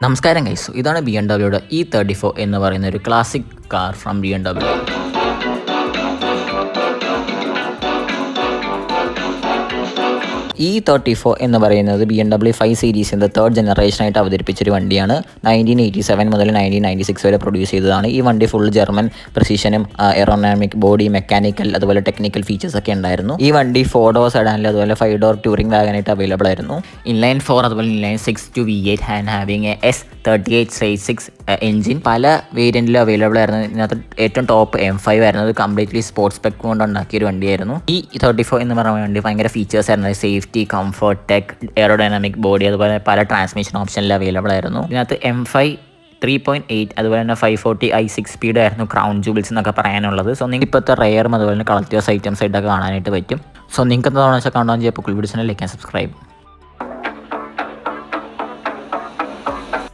നമസ്കാരം ഗൈസ്, ഇതാണ് BMW E34 എന്ന് പറയുന്ന ഒരു classic car from BMW. E34 എന്ന് പറയുന്നത് BMW 5 സീരീസിൻ്റെ തേർഡ് ജനറേഷനായിട്ട് അവതരിപ്പിച്ചൊരു വണ്ടിയാണ്. 1987 മുതൽ 1996 വരെ പ്രൊഡ്യൂസ് ചെയ്തതാണ്. ഈ വണ്ടി ഫുൾ ജർമ്മൻ പ്രസിഷനും എയറോഡൈനാമിക് ബോഡി മെക്കാനിക്കൽ അതുപോലെ ടെക്നിക്കൽ ഫീച്ചേഴ്സ് ഒക്കെ ഉണ്ടായിരുന്നു. ഈ വണ്ടി 4 ഡോർ സെഡാനിൽ അതുപോലെ 5 ഡോർ ടൂറിംഗ് വാഗനായിട്ട് അവൈലബിൾ ആയിരുന്നു. ഇൻലൈൻ 4 അതുപോലെ inline 6 to V8 and having S38/6 engine പല വേരിയൻറ്റിലും അവൈലബിൾ ആയിരുന്നു. ഇതിനകത്ത് ഏറ്റവും ടോപ്പ് M5 ആയിരുന്നു. അത് കംപ്ലീറ്റ്ലി സ്പോർട്സ് സ്പെക് കൊണ്ട് ഉണ്ടാക്കിയ ഒരു വണ്ടിയായിരുന്നു. ഈ E34 എന്ന് പറയുന്ന വണ്ടി ഭയങ്കര ഫീച്ചേഴ്സ് ആയിരുന്നു. Safety, comfort, tech, aerodynamic body അതുപോലെ പല ട്രാൻസ്മിഷൻ ഓപ്ഷനിൽ അവൈലബിൾ ആയിരുന്നു. ഇതിനകത്ത് M5 3.8 അതുപോലെ തന്നെ 540i6 സ്പീഡ് ആയിരുന്നു ക്രൗൺ ജൂബിൾസ് എന്നൊക്കെ പറയാനുള്ളത്. സോ നിങ്ങൾക്ക് ഇപ്പോഴത്തെ റെയറും അതുപോലെ തന്നെ കളക്റ്റേഴ്സ് ഐറ്റംസ് ആയിട്ടൊക്കെ കാണാനായിട്ട് പറ്റും. സോ നിങ്ങൾക്ക് എന്താണെന്ന് വെച്ചാൽ കാണാൻ ചെയ്യുമ്പോൾ വീഡിയോസിനെ ലൈക്ക് ആൻഡ് സബ്സ്ക്രൈബ്.